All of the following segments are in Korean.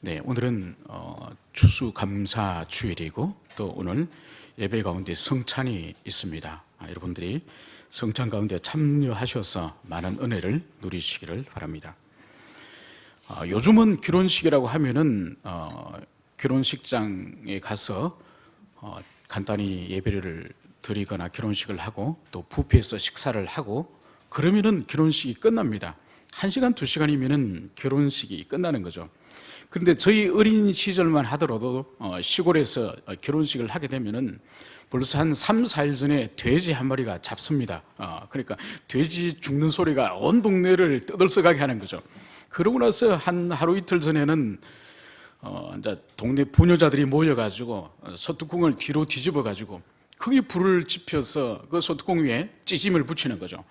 네, 오늘은 추수감사 주일이고 또 오늘 예배 가운데 성찬이 있습니다. 여러분들이 성찬 가운데 참여하셔서 많은 은혜를 누리시기를 바랍니다. 요즘은 결혼식이라고 하면은 결혼식장에 가서 간단히 예배를 드리거나 결혼식을 하고 또 뷔페에서 식사를 하고 그러면은 결혼식이 끝납니다. 1시간, 2시간이면은 결혼식이 끝나는 거죠. 그런데 저희 어린 시절만 하더라도 시골에서 결혼식을 하게 되면은 벌써 한 3, 4일 전에 돼지 한 마리가 잡습니다. 그러니까 돼지 죽는 소리가 온 동네를 떠들썩하게 하는 거죠. 그러고 나서 한 하루 이틀 전에는 이제 동네 부녀자들이 모여가지고 소뚜껑을 뒤로 뒤집어가지고 거기 불을 지펴서 그 소뚜껑 위에 찌짐을 붙이는 거죠.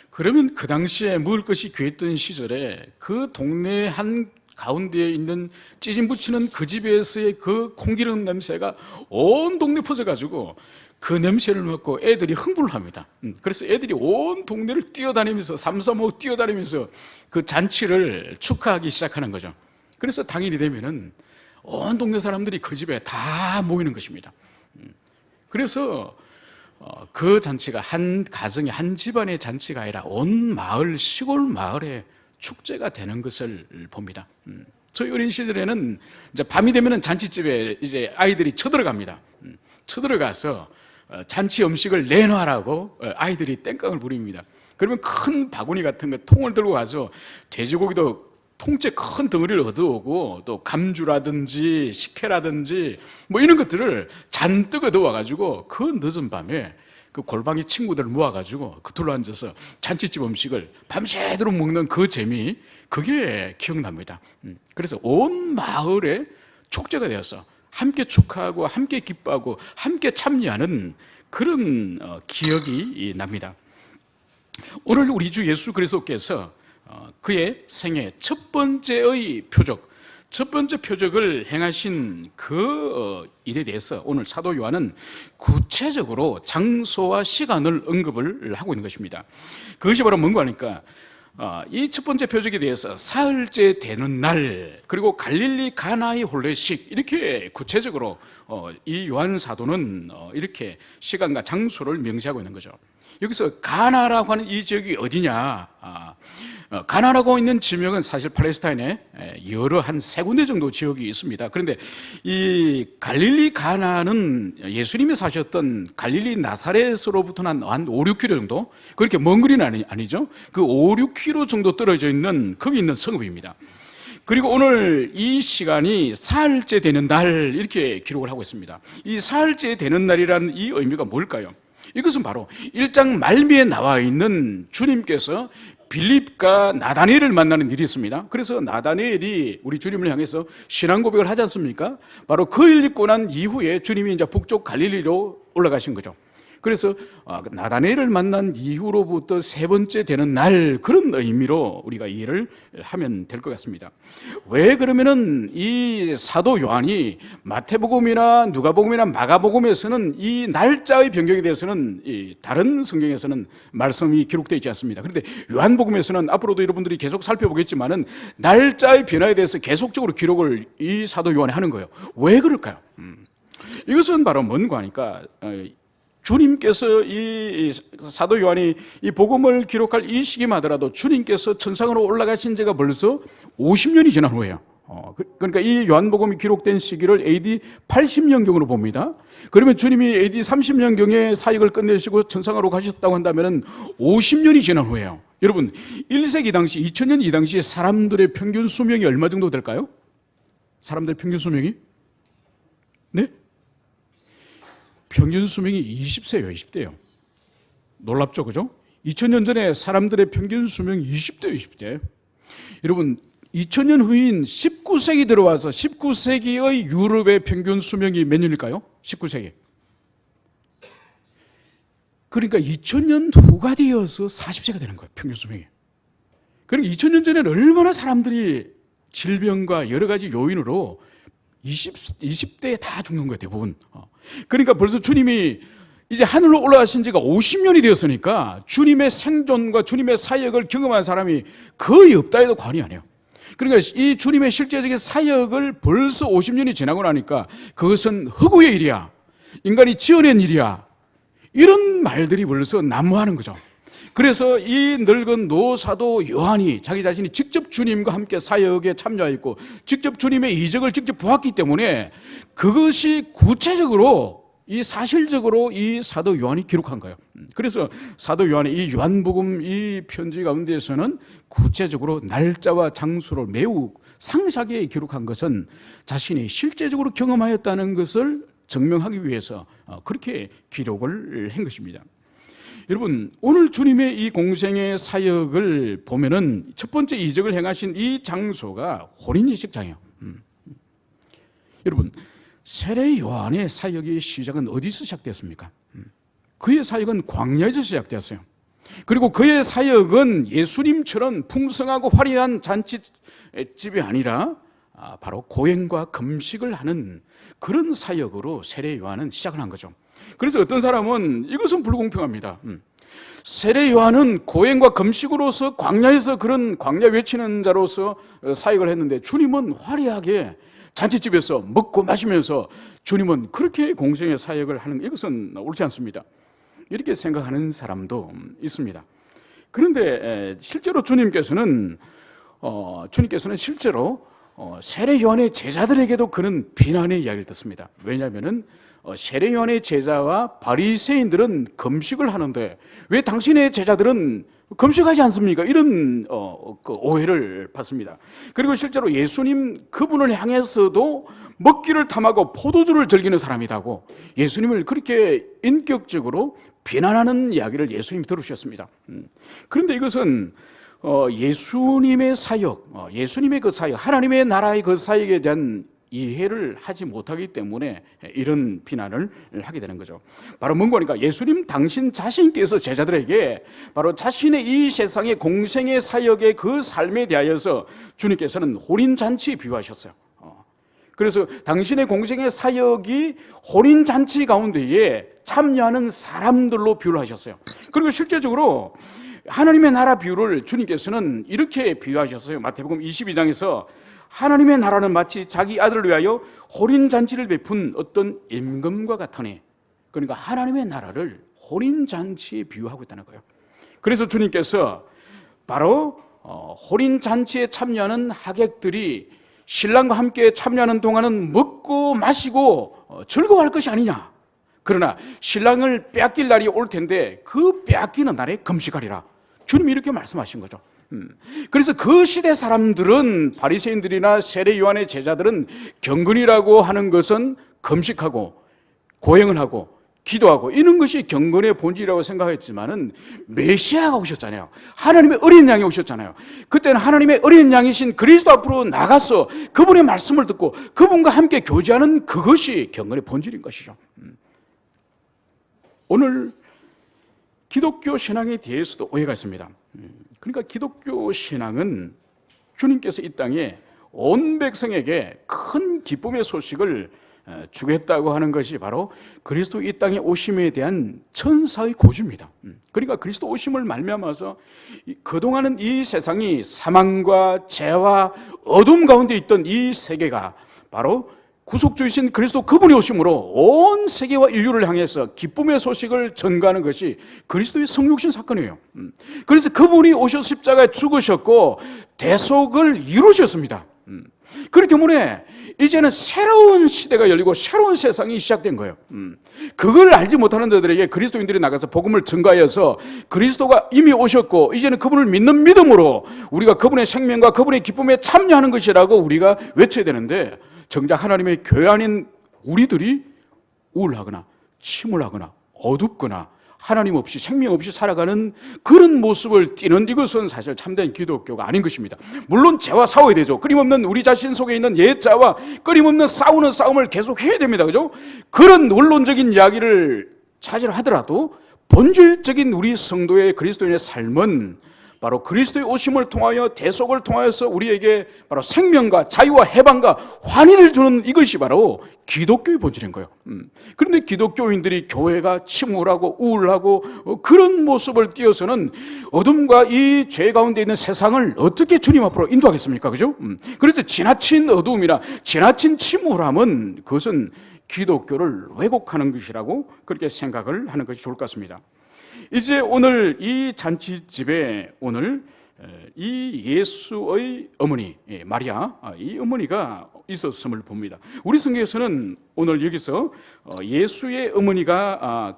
그러면 그 당시에 먹을 것이 귀했던 시절에 그 동네 한 가운데에 있는 찌짐 붙이는 그 집에서의 그 콩기름 냄새가 온 동네 퍼져가지고 그 냄새를 맡고 애들이 흥분을 합니다. 그래서 애들이 온 동네를 뛰어다니면서 삼삼오오 뛰어다니면서 그 잔치를 축하하기 시작하는 거죠. 그래서 당일이 되면은 온 동네 사람들이 그 집에 다 모이는 것입니다. 그래서 그 잔치가 한 가정의 한 집안의 잔치가 아니라 온 마을, 시골 마을의 축제가 되는 것을 봅니다. 저희 어린 시절에는 이제 밤이 되면은 잔치집에 이제 아이들이 쳐들어갑니다. 쳐들어가서 잔치 음식을 내놔라고 아이들이 땡깡을 부립니다. 그러면 큰 바구니 같은 거 통을 들고 가서 돼지고기도 통째 큰 덩어리를 얻어오고 또 감주라든지 식혜라든지 뭐 이런 것들을 잔뜩 얻어와가지고 그 늦은 밤에 그 골방에 친구들 모아가지고 그 둘러 앉아서 잔치집 음식을 밤새도록 먹는 그 재미, 그게 기억납니다. 그래서 온 마을에 축제가 되어서 함께 축하하고 함께 기뻐하고 함께 참여하는 그런 기억이 납니다. 오늘 우리 주 예수 그리스도께서 그의 생애 첫 번째의 표적, 첫 번째 표적을 행하신 그 일에 대해서 오늘 사도 요한은 구체적으로 장소와 시간을 언급을 하고 있는 것입니다. 그것이 바로 뭔가 하니까 이 첫 번째 표적에 대해서 사흘째 되는 날, 그리고 갈릴리 가나의 혼례식, 이렇게 구체적으로 이 요한 사도는 이렇게 시간과 장소를 명시하고 있는 거죠. 여기서 가나라고 하는 이 지역이 어디냐? 가나라고 있는 지명은 사실 팔레스타인에 여러 한 3군데 정도 지역이 있습니다. 그런데 이 갈릴리 가나는 예수님이 사셨던 갈릴리 나사렛으로부터는 한 5, 6km 정도, 그렇게 먼 거리는 아니죠. 그 5, 6km 정도 떨어져 있는 거기 있는 성읍입니다. 그리고 오늘 이 시간이 사흘째 되는 날, 이렇게 기록을 하고 있습니다. 이 사흘째 되는 날이라는 이 의미가 뭘까요? 이것은 바로 1장 말미에 나와 있는 주님께서 빌립과 나다니엘을 만나는 일이 있습니다. 그래서 나다니엘이 우리 주님을 향해서 신앙 고백을 하지 않습니까? 바로 그 일 있고 난 이후에 주님이 이제 북쪽 갈릴리로 올라가신 거죠. 그래서 나다니엘을 만난 이후로부터 3번째 되는 날, 그런 의미로 우리가 이해를 하면 될 것 같습니다. 왜 그러면은 이 사도 요한이 마태복음이나 누가복음이나 마가복음에서는 이 날짜의 변경에 대해서는 다른 성경에서는 말씀이 기록되어 있지 않습니다. 그런데 요한복음에서는 앞으로도 여러분들이 계속 살펴보겠지만은 날짜의 변화에 대해서 계속적으로 기록을 이 사도 요한이 하는 거예요. 왜 그럴까요? 이것은 바로 뭔가 하니까 주님께서 이 사도 요한이 이 복음을 기록할 이 시기마더라도 주님께서 천상으로 올라가신 지가 벌써 50년이 지난 후에요. 그러니까 이 요한복음이 기록된 시기를 AD 80년경으로 봅니다. 그러면 주님이 AD 30년경에 사역을 끝내시고 천상으로 가셨다고 한다면 50년이 지난 후에요. 여러분, 1세기 당시, 2000년 이 당시에 사람들의 평균 수명이 얼마 정도 될까요? 사람들의 평균 수명이? 네? 평균 수명이 20세예요, 20대예요. 놀랍죠, 그죠? 2000년 전에 사람들의 평균 수명이 20대예요, 20대. 여러분, 2000년 후인 19세기 들어와서 19세기의 유럽의 평균 수명이 몇 년일까요? 19세기. 그러니까 2000년 후가 되어서 40세가 되는 거예요, 평균 수명이. 그러니까 2000년 전에는 얼마나 사람들이 질병과 여러 가지 요인으로 20대에 다 죽는 거예요, 대부분. 그러니까 벌써 주님이 이제 하늘로 올라가신 지가 50년이 되었으니까 주님의 생존과 주님의 사역을 경험한 사람이 거의 없다 해도 과언이 아니에요. 그러니까 이 주님의 실제적인 사역을 벌써 50년이 지나고 나니까 그것은 허구의 일이야, 인간이 지어낸 일이야, 이런 말들이 벌써 난무하는 거죠. 그래서 이 늙은 노사도 요한이 자기 자신이 직접 주님과 함께 사역에 참여했고 직접 주님의 이적을 직접 보았기 때문에 그것이 구체적으로 이 사실적으로 이 사도 요한이 기록한 거예요. 그래서 사도 요한의 이 요한복음 이 편지 가운데에서는 구체적으로 날짜와 장소를 매우 상세하게 기록한 것은 자신이 실제적으로 경험하였다는 것을 증명하기 위해서 그렇게 기록을 한 것입니다. 여러분, 오늘 주님의 이 공생의 사역을 보면은 첫 번째 이적을 행하신 이 장소가 혼인예식장이에요. 여러분, 세례 요한의 사역의 시작은 어디서 시작됐습니까? 그의 사역은 광야에서 시작되었어요. 그리고 그의 사역은 예수님처럼 풍성하고 화려한 잔치집이 아니라 바로 고행과 금식을 하는 그런 사역으로 세례 요한은 시작을 한 거죠. 그래서 어떤 사람은 이것은 불공평합니다. 세례 요한은 고행과 금식으로서 광야에서 그런 광야 외치는 자로서 사역을 했는데 주님은 화려하게 잔치집에서 먹고 마시면서 주님은 그렇게 공생의 사역을 하는, 이것은 옳지 않습니다. 이렇게 생각하는 사람도 있습니다. 그런데 실제로 주님께서는 실제로 세례 요한의 제자들에게도 그런 비난의 이야기를 듣습니다. 왜냐하면은 세례 요한의 제자와 바리새인들은 금식을 하는데 왜 당신의 제자들은 금식하지 않습니까? 이런 오해를 받습니다. 그리고 실제로 예수님 그분을 향해서도 먹기를 탐하고 포도주를 즐기는 사람이라고 예수님을 그렇게 인격적으로 비난하는 이야기를 예수님이 들으셨습니다. 그런데 이것은 예수님의 사역, 예수님의 그 사역, 하나님의 나라의 그 사역에 대한 이해를 하지 못하기 때문에 이런 비난을 하게 되는 거죠. 바로 뭔가 예수님 당신 자신께서 제자들에게 바로 자신의 이 세상의 공생의 사역의 그 삶에 대하여서 주님께서는 혼인잔치 비유하셨어요. 그래서 당신의 공생의 사역이 혼인잔치 가운데에 참여하는 사람들로 비유를 하셨어요. 그리고 실제적으로 하나님의 나라 비유를 주님께서는 이렇게 비유하셨어요. 마태복음 22장에서 하나님의 나라는 마치 자기 아들을 위하여 혼인잔치를 베푼 어떤 임금과 같으니, 그러니까 하나님의 나라를 혼인잔치에 비유하고 있다는 거예요. 그래서 주님께서 바로 혼인잔치에 참여하는 하객들이 신랑과 함께 참여하는 동안은 먹고 마시고 즐거워할 것이 아니냐, 그러나 신랑을 빼앗길 날이 올 텐데 그 빼앗기는 날에 금식하리라, 주님이 이렇게 말씀하신 거죠. 그래서 그 시대 사람들은, 바리새인들이나 세례 요한의 제자들은 경건이라고 하는 것은 금식하고 고행을 하고 기도하고 이런 것이 경건의 본질이라고 생각했지만은 메시아가 오셨잖아요. 하나님의 어린 양이 오셨잖아요. 그때는 하나님의 어린 양이신 그리스도 앞으로 나가서 그분의 말씀을 듣고 그분과 함께 교제하는 그것이 경건의 본질인 것이죠. 오늘 기독교 신앙에 대해서도 오해가 있습니다. 그러니까 기독교 신앙은 주님께서 이 땅에 온 백성에게 큰 기쁨의 소식을 주겠다고 하는 것이 바로 그리스도 이 땅에 오심에 대한 천사의 고지입니다. 그러니까 그리스도 오심을 말미암아서 그동안은 이 세상이 사망과 죄와 어둠 가운데 있던 이 세계가 바로 구속주이신 그리스도 그분이 오심으로 온 세계와 인류를 향해서 기쁨의 소식을 전가하는 것이 그리스도의 성육신 사건이에요. 그래서 그분이 오셔서 십자가에 죽으셨고 대속을 이루셨습니다. 그렇기 때문에 이제는 새로운 시대가 열리고 새로운 세상이 시작된 거예요. 그걸 알지 못하는 자들에게 그리스도인들이 나가서 복음을 전가해서 그리스도가 이미 오셨고 이제는 그분을 믿는 믿음으로 우리가 그분의 생명과 그분의 기쁨에 참여하는 것이라고 우리가 외쳐야 되는데, 정작 하나님의 교회 아닌 우리들이 우울하거나 침울하거나 어둡거나 하나님 없이 생명 없이 살아가는 그런 모습을 띠는, 이것은 사실 참된 기독교가 아닌 것입니다. 물론 죄와 싸워야 되죠. 끊임없는 우리 자신 속에 있는 옛자와 끊임없는 싸우는 싸움을 계속 해야 됩니다. 그죠? 그런 원론적인 이야기를 찾으려 하더라도 본질적인 우리 성도의 그리스도인의 삶은 바로 그리스도의 오심을 통하여 대속을 통하여서 우리에게 바로 생명과 자유와 해방과 환희를 주는 이것이 바로 기독교의 본질인 거예요. 그런데 기독교인들이 교회가 침울하고 우울하고 그런 모습을 띄어서는 어둠과 이 죄 가운데 있는 세상을 어떻게 주님 앞으로 인도하겠습니까? 그죠? 그래서 지나친 어두움이나 지나친 침울함은 그것은 기독교를 왜곡하는 것이라고 그렇게 생각을 하는 것이 좋을 것 같습니다. 이제 오늘 이 잔치집에 오늘 이 예수의 어머니 마리아, 이 어머니가 있었음을 봅니다. 우리 성경에서는 오늘 여기서 예수의 어머니가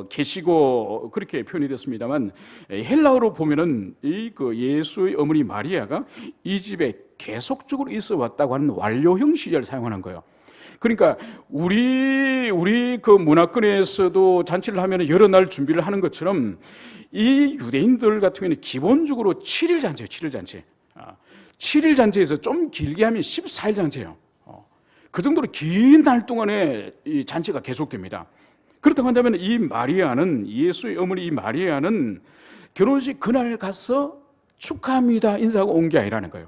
계시고 그렇게 표현이 됐습니다만, 헬라어로 보면은 이 예수의 어머니 마리아가 이 집에 계속적으로 있어 왔다고 하는 완료형 시제를 사용하는 거예요. 그러니까 우리 그 문화권에서도 잔치를 하면 여러 날 준비를 하는 것처럼 이 유대인들 같은 경우에는 기본적으로 7일 잔치예요. 7일 잔치. 7일 잔치에서 좀 길게 하면 14일 잔치예요. 그 정도로 긴 날 동안에 이 잔치가 계속됩니다. 그렇다고 한다면 이 마리아는, 예수의 어머니 이 마리아는 결혼식 그날 가서 축하합니다 인사하고 온 게 아니라는 거예요.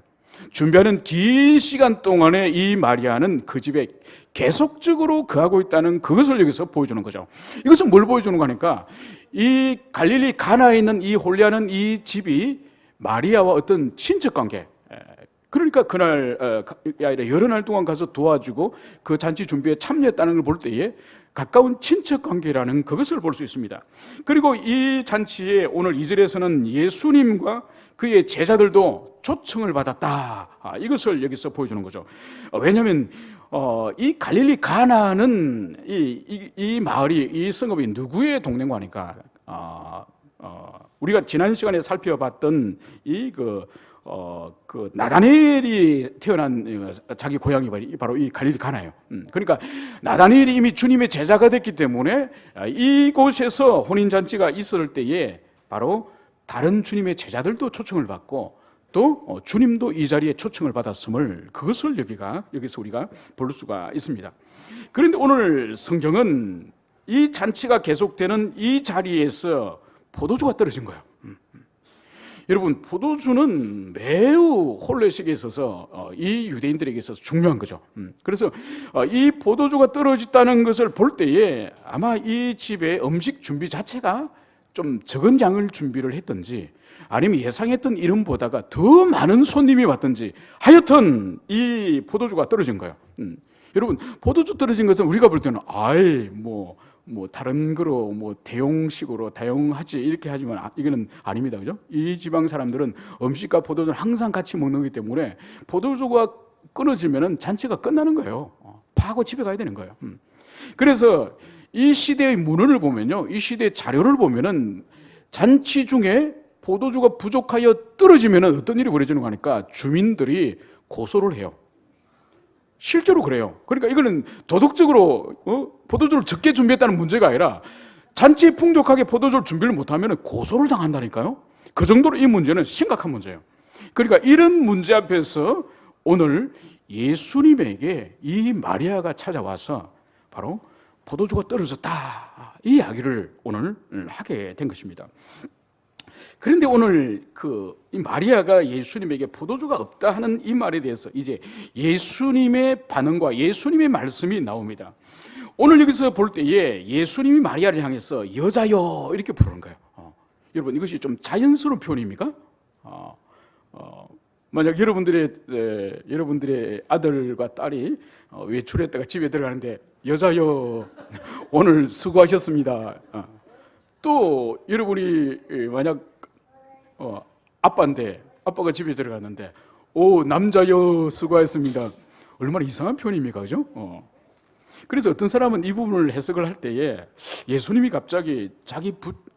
준비하는 긴 시간 동안에 이 마리아는 그 집에 계속적으로 거하고 있다는 그것을 여기서 보여주는 거죠. 이것은 뭘 보여주는 거니까, 이 갈릴리 가나에 있는 이 홀리하는 이 집이 마리아와 어떤 친척 관계, 그러니까 그날 아니라 여러 날 동안 가서 도와주고 그 잔치 준비에 참여했다는 걸 볼 때에 가까운 친척 관계라는 그것을 볼 수 있습니다. 그리고 이 잔치에 오늘 2절에서는 예수님과 그의 제자들도 초청을 받았다, 이것을 여기서 보여주는 거죠. 왜냐하면 이 갈릴리 가나는 이 마을이, 이 성읍이 누구의 동네인가 하니까 우리가 지난 시간에 살펴봤던 그 나다니엘이 태어난 자기 고향이 바로 이 갈릴리 가나예요. 그러니까 나다니엘이 이미 주님의 제자가 됐기 때문에 이곳에서 혼인잔치가 있을 때에 바로 다른 주님의 제자들도 초청을 받고 또 주님도 이 자리에 초청을 받았음을, 그것을 여기서 우리가 볼 수가 있습니다. 그런데 오늘 성경은 이 잔치가 계속되는 이 자리에서 포도주가 떨어진 거예요. 여러분, 포도주는 매우 혼례식에 있어서 이 유대인들에게 있어서 중요한 거죠. 그래서 이 포도주가 떨어졌다는 것을 볼 때에 아마 이 집의 음식 준비 자체가 좀 적은 양을 준비를 했든지, 아니면 예상했던 이름보다가 더 많은 손님이 왔든지, 하여튼 이 포도주가 떨어진 거예요. 여러분, 포도주 떨어진 것은 우리가 볼 때는 뭐 다른 거로 대용식으로 대용하지 이렇게 하지만 이거는 아닙니다. 그죠? 이 지방 사람들은 음식과 포도주를 항상 같이 먹는 거기 때문에 포도주가 끊어지면은 잔치가 끝나는 거예요. 파고 집에 가야 되는 거예요. 그래서 이 시대의 문헌을 보면요, 이 시대의 자료를 보면은 잔치 중에 포도주가 부족하여 떨어지면은 어떤 일이 벌어지는 거니까 주민들이 고소를 해요. 실제로 그래요. 그러니까 이거는 도덕적으로 포도주를 적게 준비했다는 문제가 아니라 잔치에 풍족하게 포도주를 준비를 못하면 고소를 당한다니까요. 그 정도로 이 문제는 심각한 문제예요. 그러니까 이런 문제 앞에서 오늘 예수님에게 이 마리아가 찾아와서 바로 포도주가 떨어졌다, 이 이야기를 오늘 하게 된 것입니다. 그런데 오늘 이 마리아가 예수님에게 포도주가 없다 하는 이 말에 대해서 이제 예수님의 반응과 예수님의 말씀이 나옵니다. 오늘 여기서 볼 때에 예수님이 마리아를 향해서 여자여 이렇게 부르는 거예요. 여러분, 이것이 좀 자연스러운 표현입니까? 만약 여러분들의 아들과 딸이 외출했다가 집에 들어가는데 여자여 오늘 수고하셨습니다. 또 여러분이 만약 아빠인데 아빠가 집에 들어갔는데 오 남자여 수고하셨습니다. 얼마나 이상한 표현입니까? 그죠? 그래서 어떤 사람은 이 부분을 해석을 할 때에 예수님이 갑자기 자기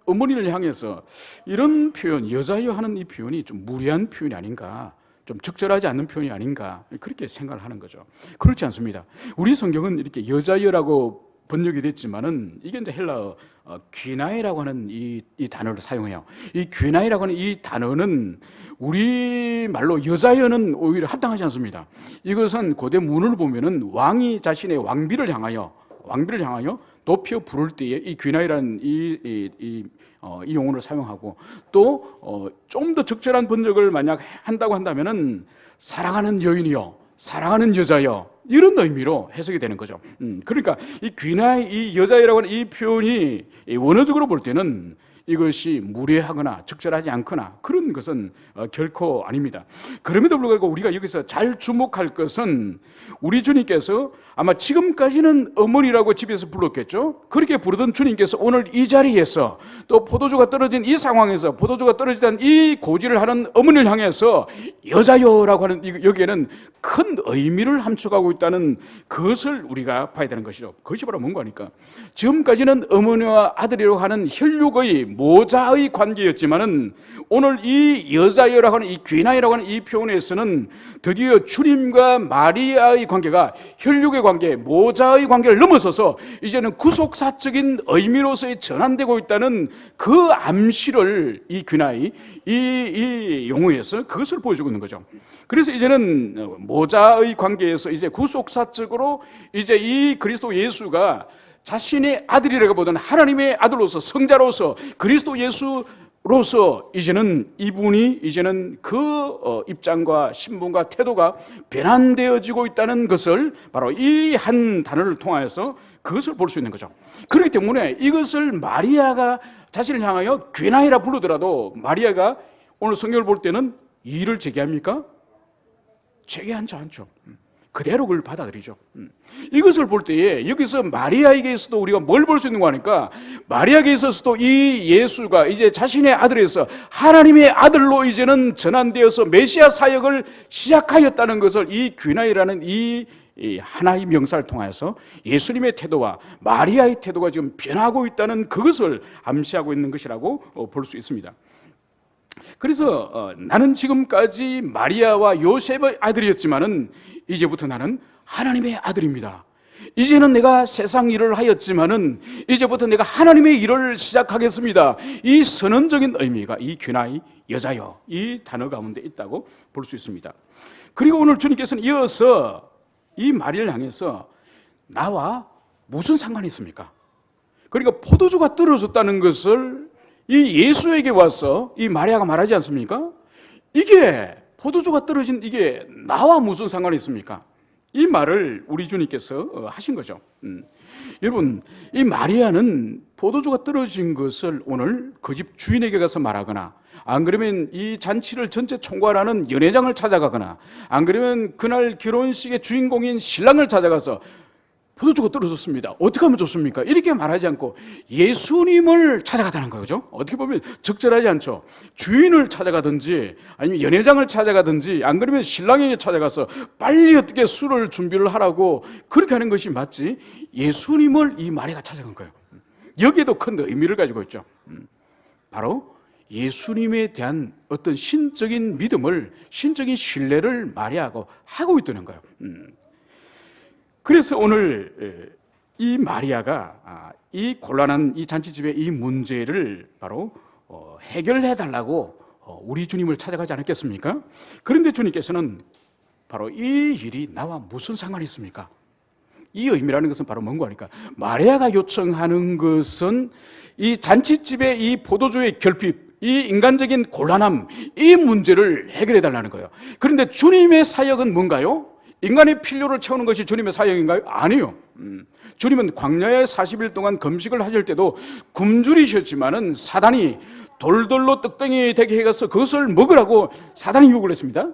어머니를 향해서 이런 표현, 여자여 하는 이 표현이 좀 무례한 표현이 아닌가, 좀 적절하지 않는 표현이 아닌가, 그렇게 생각을 하는 거죠. 그렇지 않습니다. 우리 성경은 이렇게 여자여라고 번역이 됐지만은 이게 이제 헬라어 귀나이라고 하는 이 단어를 사용해요. 이 귀나이라고 하는 이 단어는 우리 말로 여자여는 오히려 합당하지 않습니다. 이것은 고대 문을 보면은 왕이 자신의 왕비를 향하여 높여 부를 때에 이 귀나이라는 이 용어를 사용하고 또 좀 더 적절한 번역을 만약 한다고 한다면은 사랑하는 여인이요, 사랑하는 여자요, 이런 의미로 해석이 되는 거죠. 그러니까 이 귀나이, 이 여자애라고 하는 이 표현이 원어적으로 볼 때는 이것이 무례하거나 적절하지 않거나 그런 것은 결코 아닙니다. 그럼에도 불구하고 우리가 여기서 잘 주목할 것은 우리 주님께서 아마 지금까지는 어머니라고 집에서 불렀겠죠. 그렇게 부르던 주님께서 오늘 이 자리에서 또 포도주가 떨어진 이 상황에서 포도주가 떨어지던 이 고지를 하는 어머니를 향해서 여자요라고 하는 여기에는 큰 의미를 함축하고 있다는 그것을 우리가 봐야 되는 것이죠. 그것이 바로 뭔가 하니까 지금까지는 어머니와 아들이라고 하는 혈육의 모자의 관계였지만은 오늘 이 여자여라고 하는 이 귀나이라고 하는 이 표현에서는 드디어 주님과 마리아의 관계가 혈육의 관계, 모자의 관계를 넘어서서 이제는 구속사적인 의미로서의 전환되고 있다는 그 암시를 이 귀나이, 이 용어에서 그것을 보여주고 있는 거죠. 그래서 이제는 모자의 관계에서 이제 구속사적으로 이제 이 그리스도 예수가 자신의 아들이라고 보던 하나님의 아들로서 성자로서 그리스도 예수로서 이제는 이분이 이제는 그 입장과 신분과 태도가 변환되어지고 있다는 것을 바로 이 한 단어를 통하여서 그것을 볼 수 있는 거죠. 그렇기 때문에 이것을 마리아가 자신을 향하여 귀나이라 부르더라도 마리아가 오늘 성경을 볼 때는 이의를 제기합니까? 제기하지 않죠. 그대로 그걸 받아들이죠. 이것을 볼 때에 여기서 마리아에게서도 우리가 뭘 볼 수 있는 거 하니까 마리아에게 있어서도 이 예수가 이제 자신의 아들에서 하나님의 아들로 이제는 전환되어서 메시아 사역을 시작하였다는 것을 이 귀나이라는 이 하나의 명사를 통해서 예수님의 태도와 마리아의 태도가 지금 변하고 있다는 그것을 암시하고 있는 것이라고 볼 수 있습니다. 그래서 나는 지금까지 마리아와 요셉의 아들이었지만은 이제부터 나는 하나님의 아들입니다. 이제는 내가 세상 일을 하였지만은 이제부터 내가 하나님의 일을 시작하겠습니다. 이 선언적인 의미가 이 귀나이, 여자여 이 단어 가운데 있다고 볼 수 있습니다. 그리고 오늘 주님께서는 이어서 이 마리아를 향해서 나와 무슨 상관이 있습니까? 그러니까 포도주가 떨어졌다는 것을 이 예수에게 와서 이 마리아가 말하지 않습니까? 이게 포도주가 떨어진 이게 나와 무슨 상관이 있습니까? 이 말을 우리 주님께서 하신 거죠. 여러분, 이 마리아는 포도주가 떨어진 것을 오늘 그 집 주인에게 가서 말하거나 안 그러면 이 잔치를 전체 총괄하는 연회장을 찾아가거나 안 그러면 그날 결혼식의 주인공인 신랑을 찾아가서 포도주가 떨어졌습니다. 어떻게 하면 좋습니까? 이렇게 말하지 않고 예수님을 찾아가다는 거죠. 어떻게 보면 적절하지 않죠. 주인을 찾아가든지 아니면 연회장을 찾아가든지 안 그러면 신랑에게 찾아가서 빨리 어떻게 술을 준비를 하라고 그렇게 하는 것이 맞지 예수님을 이 마리아가 찾아간 거예요. 여기에도 큰 의미를 가지고 있죠. 바로 예수님에 대한 어떤 신적인 믿음을 신적인 신뢰를 마리아가 하고 있다는 거예요. 그래서 오늘 이 마리아가 이 곤란한 이 잔치집의 이 문제를 바로 해결해 달라고 우리 주님을 찾아가지 않았겠습니까? 그런데 주님께서는 바로 이 일이 나와 무슨 상관이 있습니까? 이 의미라는 것은 바로 뭔가 하니까 마리아가 요청하는 것은 이 잔치집의 이 포도주의 결핍, 이 인간적인 곤란함, 이 문제를 해결해 달라는 거예요. 그런데 주님의 사역은 뭔가요? 인간의 필요를 채우는 것이 주님의 사역인가요? 아니요. 주님은 광야에 40일 동안 금식을 하실 때도 굶주리셨지만은 사단이 돌돌로 떡덩이 되게 해가서 그것을 먹으라고 사단이 유혹을 했습니다.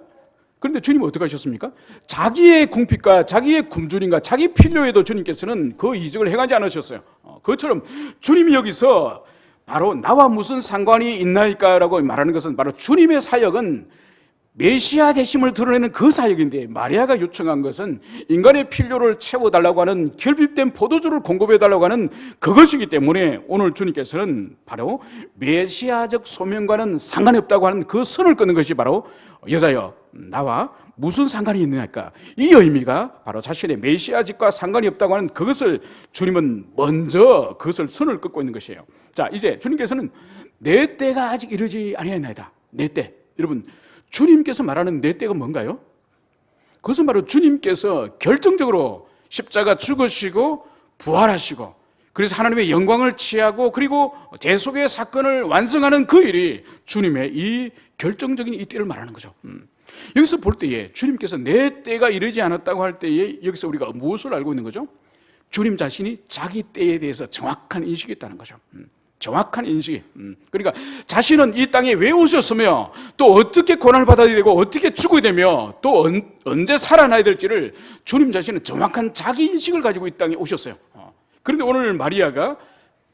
그런데 주님은 어떻게 하셨습니까? 자기의 궁핍과 자기의 굶주림과 자기 필요에도 주님께서는 그 이적을 행하지 않으셨어요. 그것처럼 주님이 여기서 바로 나와 무슨 상관이 있나이까라고 말하는 것은 바로 주님의 사역은 메시아 되심을 드러내는 그 사역인데 마리아가 요청한 것은 인간의 필요를 채워달라고 하는 결핍된 포도주를 공급해달라고 하는 그것이기 때문에 오늘 주님께서는 바로 메시아적 소명과는 상관이 없다고 하는 그 선을 끊는 것이 바로 여자여 나와 무슨 상관이 있느냐니까 이 의미가 바로 자신의 메시아직과 상관이 없다고 하는 그것을 주님은 먼저 그것을 선을 끊고 있는 것이에요. 자, 이제 주님께서는 내 때가 아직 이르지 아니하였나이다. 내 때. 여러분, 주님께서 말하는 내 때가 뭔가요? 그것은 바로 주님께서 결정적으로 십자가 죽으시고 부활하시고 그래서 하나님의 영광을 취하고 그리고 대속의 사건을 완성하는 그 일이 주님의 이 결정적인 이 때를 말하는 거죠. 여기서 볼 때에 주님께서 내 때가 이르지 않았다고 할 때에 여기서 우리가 무엇을 알고 있는 거죠? 주님 자신이 자기 때에 대해서 정확한 인식이 있다는 거죠. 정확한 인식이. 그러니까 자신은 이 땅에 왜 오셨으며 또 어떻게 고난을 받아야 되고 어떻게 죽어야 되며 또 언제 살아나야 될지를 주님 자신은 정확한 자기 인식을 가지고 이 땅에 오셨어요. 그런데 오늘 마리아가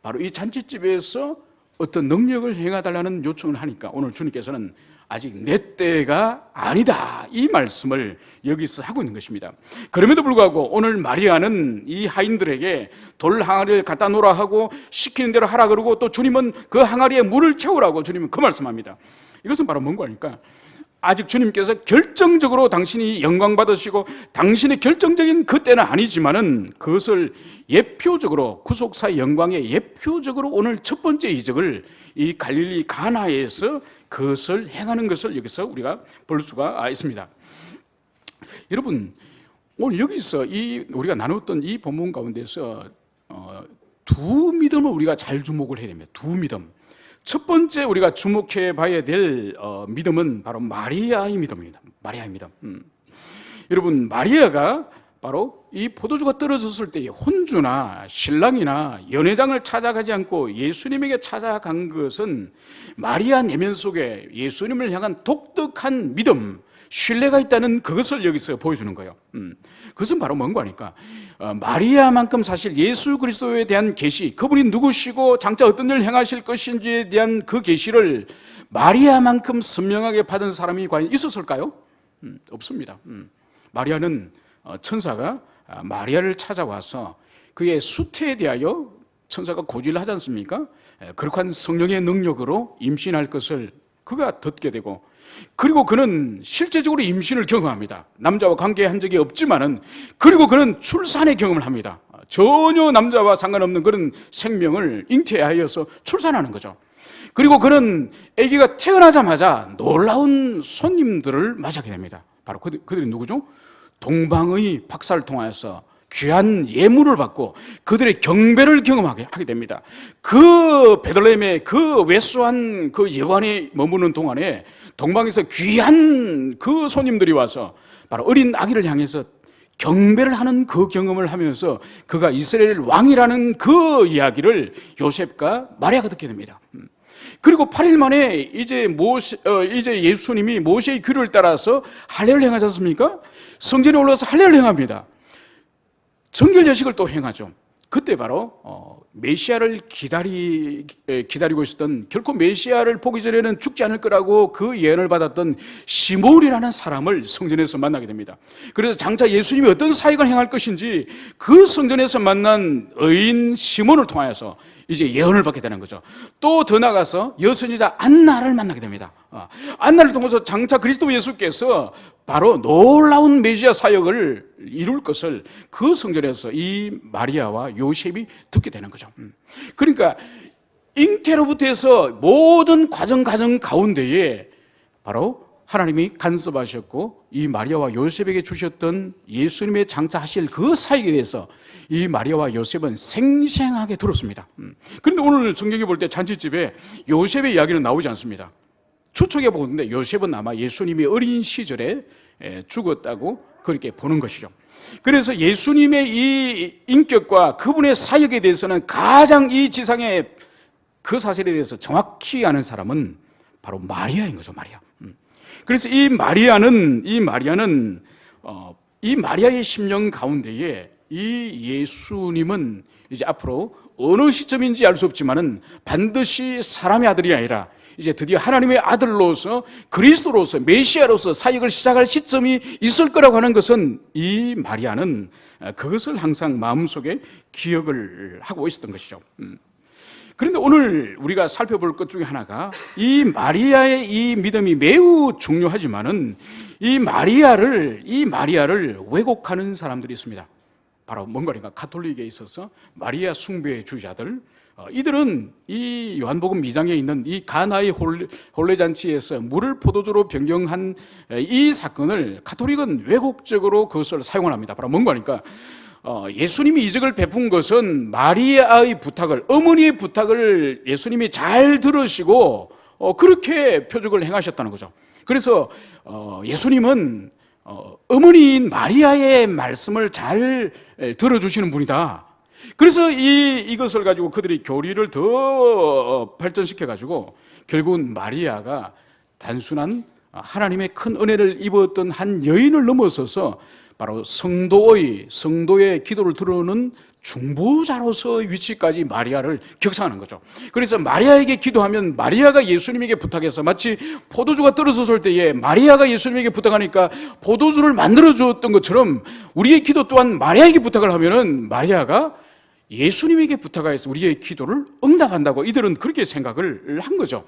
바로 이 잔치집에서 어떤 능력을 행해달라는 요청을 하니까 오늘 주님께서는 아직 내 때가 아니다, 이 말씀을 여기서 하고 있는 것입니다. 그럼에도 불구하고 오늘 마리아는 이 하인들에게 돌 항아리를 갖다 놓으라 하고 시키는 대로 하라 그러고 또 주님은 그 항아리에 물을 채우라고 주님은 그 말씀합니다. 이것은 바로 뭔가 하니까 아직 주님께서 결정적으로 당신이 영광 받으시고 당신의 결정적인 그 때는 아니지만은 그것을 예표적으로 구속사의 영광의 예표적으로 오늘 첫 번째 이적을 이 갈릴리 가나에서 그것을 행하는 것을 여기서 우리가 볼 수가 있습니다. 여러분, 오늘 여기서 우리가 나눴던 이 본문 가운데서 두 믿음을 우리가 잘 주목을 해야 됩니다. 두 믿음. 첫 번째 우리가 주목해 봐야 될 믿음은 바로 마리아의 믿음입니다. 마리아의 믿음. 여러분, 마리아가 바로 이 포도주가 떨어졌을 때에 혼주나 신랑이나 연회장을 찾아가지 않고 예수님에게 찾아간 것은 마리아 내면 속에 예수님을 향한 독특한 믿음, 신뢰가 있다는 그것을 여기서 보여주는 거예요. 그것은 바로 뭔가 하니까 마리아만큼 사실 예수 그리스도에 대한 계시, 그분이 누구시고 장차 어떤 일을 행하실 것인지에 대한 그 계시를 마리아만큼 선명하게 받은 사람이 과연 있었을까요? 없습니다. 마리아는 천사가 마리아를 찾아와서 그의 수태에 대하여 천사가 고지를 하지 않습니까? 그렇게 한 성령의 능력으로 임신할 것을 그가 듣게 되고, 그리고 그는 실제적으로 임신을 경험합니다. 남자와 관계한 적이 없지만은, 그리고 그는 출산의 경험을 합니다. 전혀 남자와 상관없는 그런 생명을 잉태하여서 출산하는 거죠. 그리고 그는 아기가 태어나자마자 놀라운 손님들을 맞이하게 됩니다. 바로 그들이 누구죠? 동방의 박사를 통하여서 귀한 예물을 받고 그들의 경배를 경험하게 하게 됩니다. 그 베들레헴의 그 외수한 그 예관에 머무는 동안에 동방에서 귀한 그 손님들이 와서 바로 어린 아기를 향해서 경배를 하는 그 경험을 하면서 그가 이스라엘 왕이라는 그 이야기를 요셉과 마리아가 듣게 됩니다. 그리고 8일 만에 이제 예수님이 모세의 규례를 따라서 할례를 행하지 않습니까? 성전에 올라서 할례를 행합니다. 정결제식을 또 행하죠. 그때 바로 메시아를 기다리고 있었던, 결코 메시아를 보기 전에는 죽지 않을 거라고 그 예언을 받았던 시몬이라는 사람을 성전에서 만나게 됩니다. 그래서 장차 예수님이 어떤 사역을 행할 것인지 그 성전에서 만난 의인 시몬을 통하여서 이제 예언을 받게 되는 거죠. 또 더 나가서 여선지자 안나를 만나게 됩니다. 안나를 통해서 장차 그리스도 예수께서 바로 놀라운 메시아 사역을 이룰 것을 그 성전에서 이 마리아와 요셉이 듣게 되는 거죠. 그러니까 잉태로부터 해서 모든 과정 가운데에 바로 하나님이 간섭하셨고 이 마리아와 요셉에게 주셨던 예수님의 장차하실 그 사역에 대해서 이 마리아와 요셉은 생생하게 들었습니다. 그런데 오늘 성경에 볼 때 잔치집에 요셉의 이야기는 나오지 않습니다. 추측해 보는데 요셉은 아마 예수님이 어린 시절에 죽었다고 그렇게 보는 것이죠. 그래서 예수님의 이 인격과 그분의 사역에 대해서는 가장 이 지상의 그 사실에 대해서 정확히 아는 사람은 바로 마리아인 거죠. 마리아. 그래서 이 마리아의 심령 가운데에 이 예수님은 이제 앞으로 어느 시점인지 알 수 없지만은 반드시 사람의 아들이 아니라 이제 드디어 하나님의 아들로서 그리스도로서 메시아로서 사역을 시작할 시점이 있을 거라고 하는 것은 이 마리아는 그것을 항상 마음속에 기억을 하고 있었던 것이죠. 그런데 오늘 우리가 살펴볼 것 중에 하나가 이 마리아의 이 믿음이 매우 중요하지만은 이 마리아를 왜곡하는 사람들이 있습니다. 바로 뭔가니까 가톨릭에 있어서 마리아 숭배 주자들, 이들은 이 요한복음 2장에 있는 이 가나의 혼례잔치에서 물을 포도주로 변경한 이 사건을 가톨릭은 왜곡적으로 그것을 사용을 합니다. 바로 뭔가니까 예수님이 이적을 베푼 것은 마리아의 부탁을, 어머니의 부탁을 예수님이 잘 들으시고 그렇게 표적을 행하셨다는 거죠. 그래서 예수님은 어머니인 마리아의 말씀을 잘 들어주시는 분이다. 그래서 이것을 가지고 그들이 교리를 더 발전시켜가지고 결국은 마리아가 단순한 하나님의 큰 은혜를 입었던 한 여인을 넘어서서 바로 성도의 기도를 들어오는 중보자로서의 위치까지 마리아를 격상하는 거죠. 그래서 마리아에게 기도하면 마리아가 예수님에게 부탁해서 마치 포도주가 떨어졌을 때에 마리아가 예수님에게 부탁하니까 포도주를 만들어 주었던 것처럼 우리의 기도 또한 마리아에게 부탁을 하면은 마리아가 예수님에게 부탁하여서 우리의 기도를 응답한다고 이들은 그렇게 생각을 한 거죠.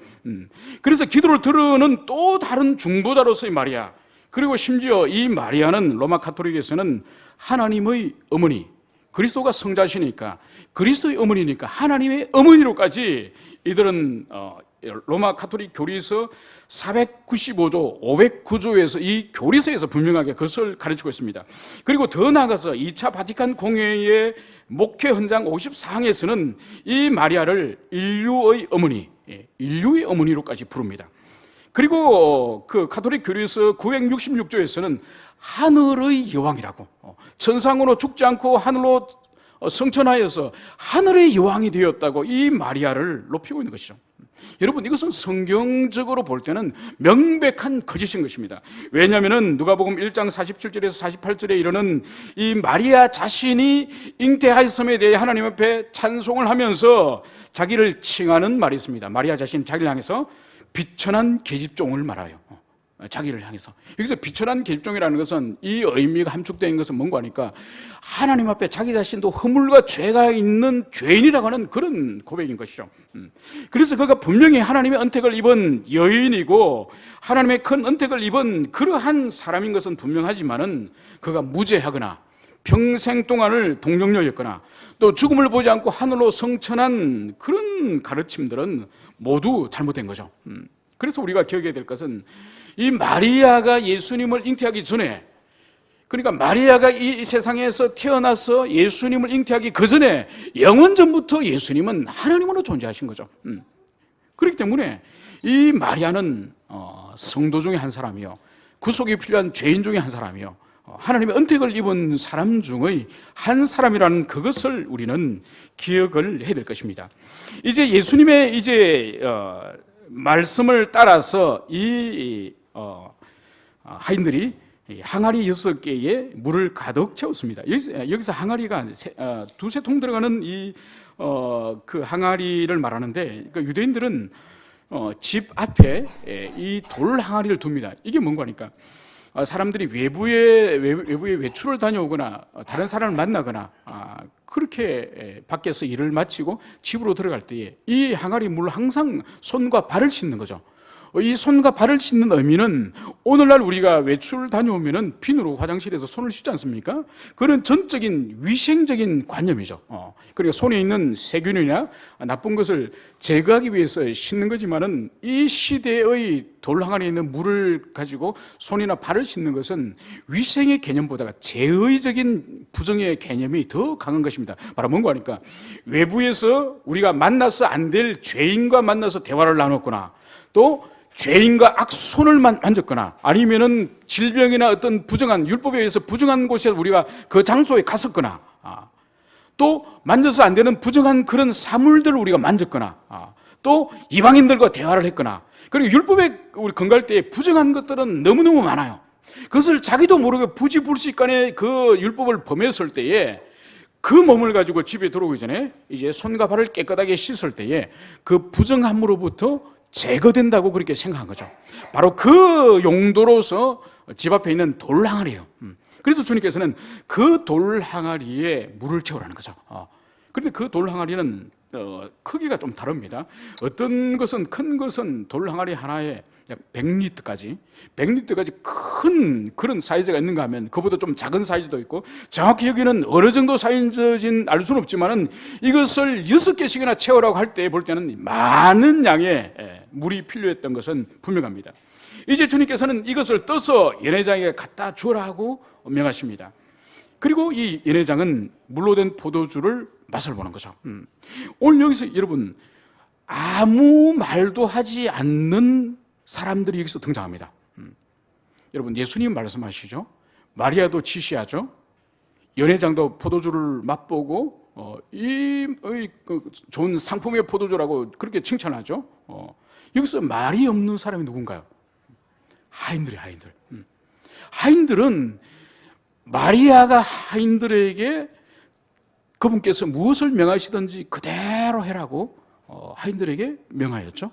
그래서 기도를 들으는 또 다른 중보자로서의 마리아, 그리고 심지어 이 마리아는 로마 가톨릭에서는 하나님의 어머니, 그리스도가 성자시니까 그리스도의 어머니니까 하나님의 어머니로까지 이들은 로마 가톨릭 교리서 495조, 509조에서 이 교리서에서 분명하게 그것을 가르치고 있습니다. 그리고 더 나아가서 2차 바티칸 공회의 목회 헌장 54항에서는 이 마리아를 인류의 어머니, 인류의 어머니로까지 부릅니다. 그리고 그 가톨릭 교리서 966조에서는 하늘의 여왕이라고, 천상으로 죽지 않고 하늘로 성천하여서 하늘의 여왕이 되었다고 이 마리아를 높이고 있는 것이죠. 여러분, 이것은 성경적으로 볼 때는 명백한 거짓인 것입니다. 왜냐하면 누가복음 1장 47절에서 48절에 이르는 이 마리아 자신이 잉태하였음에 대해 하나님 앞에 찬송을 하면서 자기를 칭하는 말이 있습니다. 마리아 자신 자기를 향해서 비천한 계집종을 말하여, 자기를 향해서. 여기서 비천한 계집종이라는 것은 이 의미가 함축되어 있는 것은 뭔가 하니까 하나님 앞에 자기 자신도 허물과 죄가 있는 죄인이라고 하는 그런 고백인 것이죠. 그래서 그가 분명히 하나님의 은택을 입은 여인이고 하나님의 큰 은택을 입은 그러한 사람인 것은 분명하지만은 그가 무죄하거나 평생 동안을 동정녀였거나 또 죽음을 보지 않고 하늘로 성천한 그런 가르침들은 모두 잘못된 거죠. 그래서 우리가 기억해야 될 것은 이 마리아가 예수님을 잉태하기 전에, 그러니까 마리아가 이 세상에서 태어나서 예수님을 잉태하기 그 전에 영원전부터 예수님은 하나님으로 존재하신 거죠. 그렇기 때문에 이 마리아는 성도 중에 한 사람이요, 구속이 필요한 죄인 중에 한 사람이요, 하나님의 은택을 입은 사람 중의 한 사람이라는 그것을 우리는 기억을 해야 될 것입니다. 이제 예수님의 말씀을 따라서 이 하인들이 항아리 6개에 물을 가득 채웠습니다. 여기서 항아리가 두세 통 들어가는 그 항아리를 말하는데, 그러니까 유대인들은 집 앞에 이 돌 항아리를 둡니다. 이게 뭔가 하니까 사람들이 외부에 외출을 다녀오거나 다른 사람을 만나거나 그렇게 밖에서 일을 마치고 집으로 들어갈 때에 이 항아리 물을 항상 손과 발을 씻는 거죠. 이 손과 발을 씻는 의미는 오늘날 우리가 외출 다녀오면은 비누로 화장실에서 손을 씻지 않습니까? 그런 전적인 위생적인 관념이죠. 그러니까 손에 있는 세균이나 나쁜 것을 제거하기 위해서 씻는 거지만은 이 시대의 돌항아리에 있는 물을 가지고 손이나 발을 씻는 것은 위생의 개념보다가 제의적인 부정의 개념이 더 강한 것입니다. 바로 뭔가 하니까 외부에서 우리가 만나서 안 될 죄인과 만나서 대화를 나눴거나 또 죄인과 악손을 만졌거나 아니면은 질병이나 어떤 부정한 율법에 의해서 부정한 곳에 우리가 그 장소에 갔었거나 또 만져서 안 되는 부정한 그런 사물들을 우리가 만졌거나 또 이방인들과 대화를 했거나, 그리고 율법에 우리 건갈 때 부정한 것들은 너무너무 많아요. 그것을 자기도 모르게 부지불식간에 그 율법을 범했을 때에 그 몸을 가지고 집에 들어오기 전에 이제 손과 발을 깨끗하게 씻을 때에 그 부정함으로부터 제거된다고 그렇게 생각한 거죠. 바로 그 용도로서 집 앞에 있는 돌항아리예요. 그래서 주님께서는 그 돌항아리에 물을 채우라는 거죠. 그런데 그 돌항아리는 크기가 좀 다릅니다. 어떤 것은, 큰 것은 돌항아리 하나에 약 100리터까지 큰 그런 사이즈가 있는가 하면 그보다 좀 작은 사이즈도 있고, 정확히 여기는 어느 정도 사이즈인지 알 수는 없지만은 이것을 6개씩이나 채우라고 할 때 볼 때는 많은 양의 물이 필요했던 것은 분명합니다. 이제 주님께서는 이것을 떠서 연회장에게 갖다 주라고 명하십니다. 그리고 이 연회장은 물로 된 포도주를 맛을 보는 거죠. 오늘 여기서 여러분 아무 말도 하지 않는 사람들이 여기서 등장합니다. 여러분 예수님 말씀하시죠. 마리아도 지시하죠. 연회장도 포도주를 맛보고 좋은 상품의 포도주라고 그렇게 칭찬하죠. 여기서 말이 없는 사람이 누군가요? 하인들이에요. 하인들은 마리아가 하인들에게 그분께서 무엇을 명하시든지 그대로 해라고 하인들에게 명하였죠.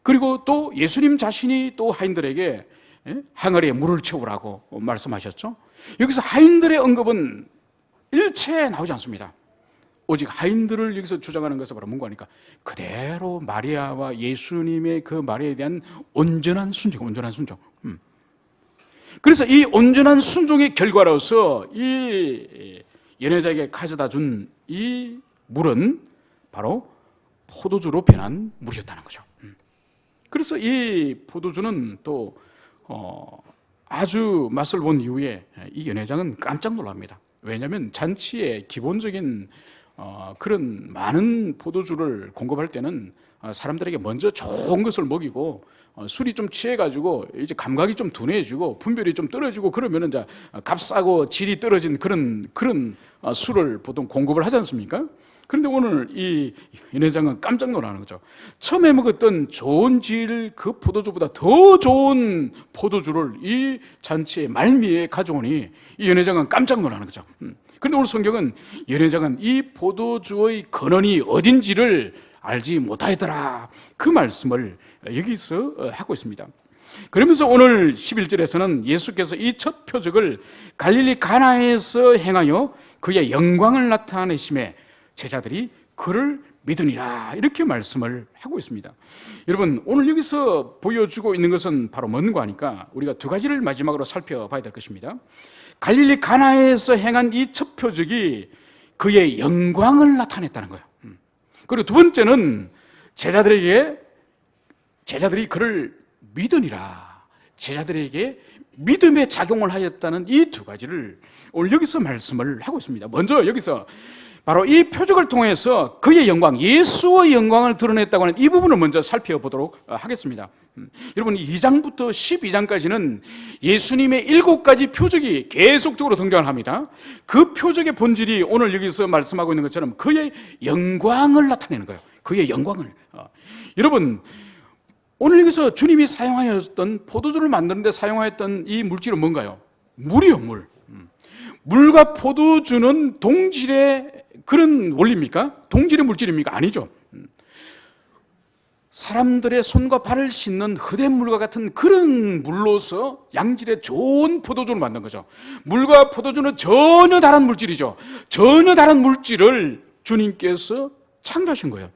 그리고 또 예수님 자신이 또 하인들에게 항아리에 물을 채우라고 말씀하셨죠. 여기서 하인들의 언급은 일체 나오지 않습니다. 오직 하인들을 여기서 주장하는 것은 바로 뭔가 하니까 그대로 마리아와 예수님의 그 말에 대한 온전한 순종. 그래서 이 온전한 순종의 결과로서 이 연회장에게 가져다 준 이 물은 바로 포도주로 변한 물이었다는 거죠. 그래서 이 포도주는 또 아주 맛을 본 이후에 이 연회장은 깜짝 놀랍니다. 왜냐하면 잔치의 기본적인 그런 많은 포도주를 공급할 때는 사람들에게 먼저 좋은 것을 먹이고 술이 좀 취해가지고 이제 감각이 좀 둔해지고 분별이 좀 떨어지고 그러면은 이제 값싸고 질이 떨어진 그런 술을 보통 공급을 하지 않습니까? 그런데 오늘 이 연회장은 깜짝 놀라는 거죠. 처음에 먹었던 좋은 질 그 포도주보다 더 좋은 포도주를 이 잔치의 말미에 가져오니 이 연회장은 깜짝 놀라는 거죠. 그런데 오늘 성경은 연회장은 이 포도주의 근원이 어딘지를 알지 못하였더라, 그 말씀을 여기서 하고 있습니다. 그러면서 오늘 11절에서는 예수께서 이 첫 표적을 갈릴리 가나에서 행하여 그의 영광을 나타내심에 제자들이 그를 믿으니라, 이렇게 말씀을 하고 있습니다. 여러분, 오늘 여기서 보여주고 있는 것은 바로 뭔가 하니까 우리가 두 가지를 마지막으로 살펴봐야 될 것입니다. 갈릴리 가나에서 행한 이 첫 표적이 그의 영광을 나타냈다는 거예요. 그리고 두 번째는 제자들이 그를 믿으니라, 제자들에게 믿음의 작용을 하였다는 이 두 가지를 오늘 여기서 말씀을 하고 있습니다. 먼저 여기서 바로 이 표적을 통해서 그의 영광, 예수의 영광을 드러냈다고 하는 이 부분을 먼저 살펴보도록 하겠습니다. 여러분, 2장부터 12장까지는 예수님의 7가지 표적이 계속적으로 등장을 합니다. 그 표적의 본질이 오늘 여기서 말씀하고 있는 것처럼 그의 영광을 나타내는 거예요. 그의 영광을. 여러분, 오늘 여기서 주님이 사용하였던 포도주를 만드는데 사용하였던 이 물질은 뭔가요? 물이요, 물. 물과 포도주는 동질의 그런 원리입니까? 동질의 물질입니까? 아니죠. 사람들의 손과 발을 씻는 흙물과 같은 그런 물로서 양질의 좋은 포도주를 만든 거죠. 물과 포도주는 전혀 다른 물질이죠. 전혀 다른 물질을 주님께서 창조하신 거예요.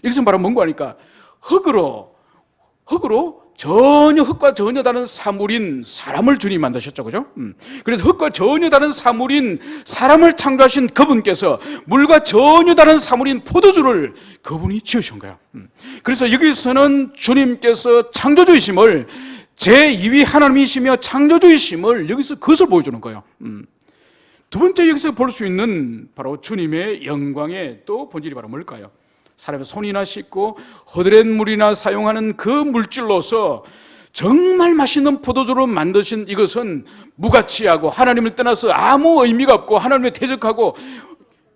여기서 바로 뭔가 하니까 흙으로 흙과 전혀 다른 사물인 사람을 주님이 만드셨죠, 그죠? 그래서 흙과 전혀 다른 사물인 사람을 창조하신 그분께서 물과 전혀 다른 사물인 포도주를 그분이 지으신 거예요. 그래서 여기서는 주님께서 창조주이심을, 제2위 하나님이시며 창조주이심을 여기서 그것을 보여주는 거예요. 두 번째 여기서 볼 수 있는 바로 주님의 영광의 또 본질이 바로 뭘까요? 사람의 손이나 씻고 허드렛 물이나 사용하는 그 물질로서 정말 맛있는 포도주로 만드신 이것은 무가치하고 하나님을 떠나서 아무 의미가 없고 하나님에 대적하고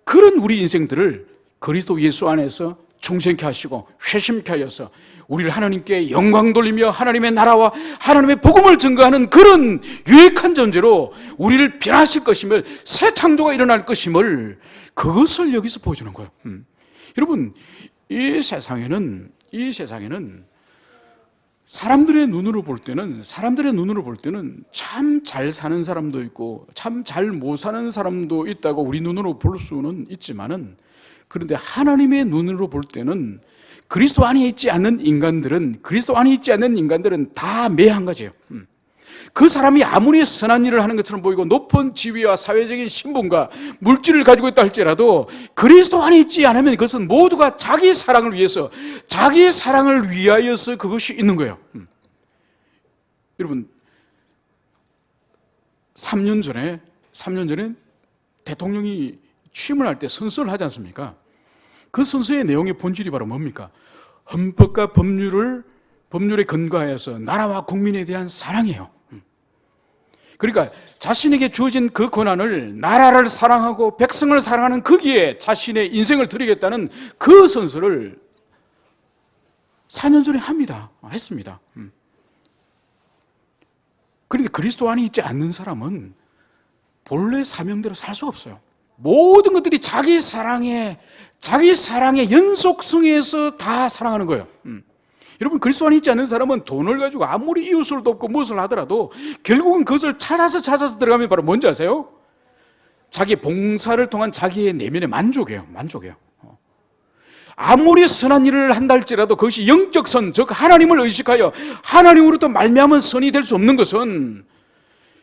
그런 우리 인생들을 그리스도 예수 안에서 충성케 하시고 회심케 하여서 우리를 하나님께 영광 돌리며 하나님의 나라와 하나님의 복음을 증거하는 그런 유익한 존재로 우리를 변화하실 것임을, 새 창조가 일어날 것임을, 그것을 여기서 보여주는 거예요. 여러분, 이 세상에는 사람들의 눈으로 볼 때는 참 잘 사는 사람도 있고 참 잘 못 사는 사람도 있다고 우리 눈으로 볼 수는 있지만은, 그런데 하나님의 눈으로 볼 때는 그리스도 안에 있지 않는 인간들은 다 매한 가지예요. 그 사람이 아무리 선한 일을 하는 것처럼 보이고 높은 지위와 사회적인 신분과 물질을 가지고 있다 할지라도 그리스도 안에 있지 않으면 그것은 모두가 자기 사랑을 위해서, 자기 사랑을 위하여서 그것이 있는 거예요. 여러분, 3년 전에 대통령이 취임을 할 때 선서를 하지 않습니까? 그 선서의 내용의 본질이 바로 뭡니까? 헌법과 법률에 근거하여서 나라와 국민에 대한 사랑이에요. 그러니까 자신에게 주어진 그 권한을 나라를 사랑하고 백성을 사랑하는 거기에 자신의 인생을 드리겠다는 그 선서를 4년 전에 했습니다. 그런데 그리스도 안에 있지 않는 사람은 본래 사명대로 살 수가 없어요. 모든 것들이 자기 사랑의 연속성에서 다 사랑하는 거예요. 여러분, 그리스도 안에 있지 않는 사람은 돈을 가지고 아무리 이웃을 돕고 무엇을 하더라도 결국은 그것을 찾아서 들어가면 바로 뭔지 아세요? 자기 봉사를 통한 자기의 내면의 만족이에요. 아무리 선한 일을 한다 할지라도 그것이 영적 선, 즉 하나님을 의식하여 하나님으로부터 말미암은 선이 될 수 없는 것은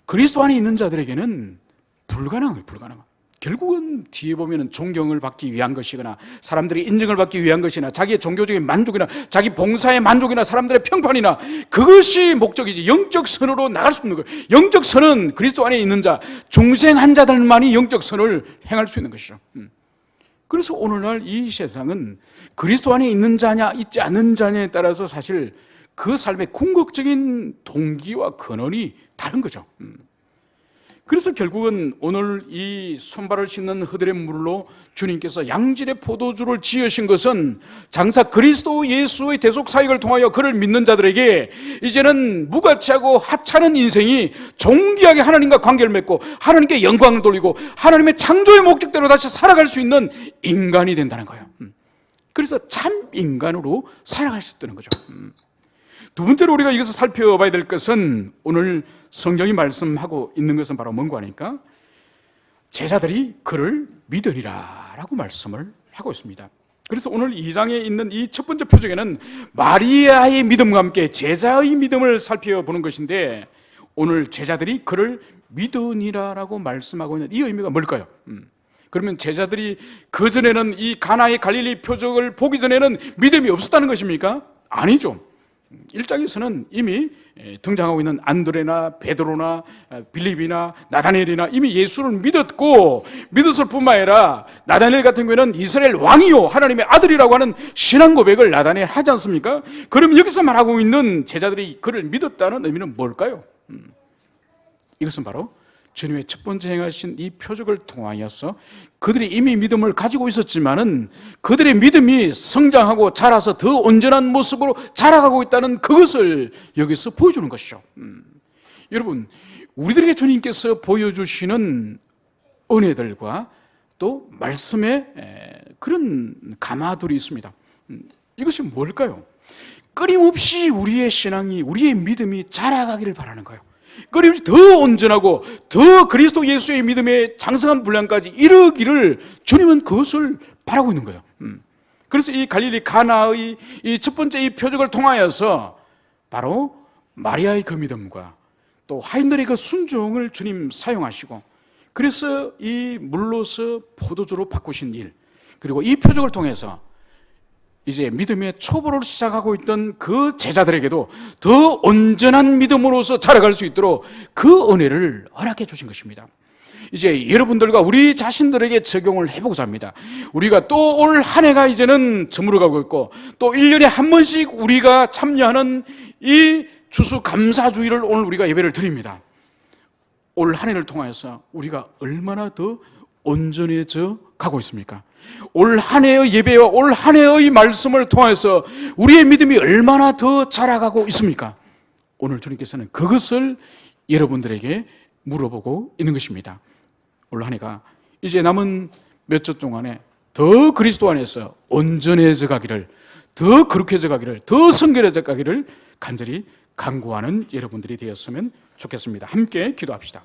그리스도 안에 있는 자들에게는 불가능해요. 결국은 뒤에 보면 존경을 받기 위한 것이거나 사람들의 인정을 받기 위한 것이나 자기의 종교적인 만족이나 자기 봉사의 만족이나 사람들의 평판이나 그것이 목적이지 영적 선으로 나갈 수 없는 거예요. 영적 선은 그리스도 안에 있는 자, 중생한 자들만이 영적 선을 행할 수 있는 것이죠. 그래서 오늘날 이 세상은 그리스도 안에 있는 자냐 있지 않는 자냐에 따라서 사실 그 삶의 궁극적인 동기와 근원이 다른 거죠. 그래서 결국은 오늘 이 손발을 씻는 허들의 물로 주님께서 양질의 포도주를 지으신 것은 장사 그리스도 예수의 대속 사역을 통하여 그를 믿는 자들에게 이제는 무가치하고 하찮은 인생이 존귀하게 하나님과 관계를 맺고 하나님께 영광을 돌리고 하나님의 창조의 목적대로 다시 살아갈 수 있는 인간이 된다는 거예요. 그래서 참 인간으로 살아갈 수 있다는 거죠. 두 번째로 우리가 여기서 살펴봐야 될 것은 오늘 성경이 말씀하고 있는 것은 바로 뭔가 하니까 제자들이 그를 믿으리라 라고 말씀을 하고 있습니다. 그래서 오늘 2장에 있는 이 첫 번째 표적에는 마리아의 믿음과 함께 제자의 믿음을 살펴보는 것인데 오늘 제자들이 그를 믿으니라 라고 말씀하고 있는 이 의미가 뭘까요? 그러면 제자들이 그전에는 이 가나의 갈릴리 표적을 보기 전에는 믿음이 없었다는 것입니까? 아니죠. 1장에서는 이미 등장하고 있는 안드레나 베드로나 빌립이나 나다니엘이나 이미 예수를 믿었고 믿었을 뿐만 아니라 나다니엘 같은 경우에는 이스라엘 왕이요 하나님의 아들이라고 하는 신앙 고백을 나다니엘 하지 않습니까? 그럼 여기서 말하고 있는 제자들이 그를 믿었다는 의미는 뭘까요? 이것은 바로 주님의 첫 번째 행하신 이 표적을 통하여서 그들이 이미 믿음을 가지고 있었지만은 그들의 믿음이 성장하고 자라서 더 온전한 모습으로 자라가고 있다는 그것을 여기서 보여주는 것이죠. 여러분, 우리들에게 주님께서 보여주시는 은혜들과 또 말씀의 그런 가마들이 있습니다. 이것이 뭘까요? 끊임없이 우리의 신앙이, 우리의 믿음이 자라가기를 바라는 거예요. 끊임없이 더 온전하고 더 그리스도 예수의 믿음의 장성한 분량까지 이르기를 주님은 그것을 바라고 있는 거예요. 그래서 이 갈릴리 가나의 이 첫 번째 이 표적을 통하여서 바로 마리아의 그 믿음과 또 하인들의 그 순종을 주님 사용하시고 그래서 이 물로서 포도주로 바꾸신 일, 그리고 이 표적을 통해서 이제 믿음의 초보를 시작하고 있던 그 제자들에게도 더 온전한 믿음으로서 자라갈 수 있도록 그 은혜를 허락해 주신 것입니다. 이제 여러분들과 우리 자신들에게 적용을 해보고자 합니다. 우리가 또 올 한 해가 이제는 저물어가고 있고 또 1년에 한 번씩 우리가 참여하는 이 추수감사주일을 오늘 우리가 예배를 드립니다. 올 한 해를 통해서 우리가 얼마나 더 온전해져 가고 있습니까? 올 한 해의 예배와 올 한 해의 말씀을 통해서 우리의 믿음이 얼마나 더 자라가고 있습니까? 오늘 주님께서는 그것을 여러분들에게 물어보고 있는 것입니다. 올 한 해가 이제 남은 몇 주 동안에 더 그리스도 안에서 온전해져 가기를, 더 거룩해져 가기를, 더 성결해져 가기를 간절히 간구하는 여러분들이 되었으면 좋겠습니다. 함께 기도합시다.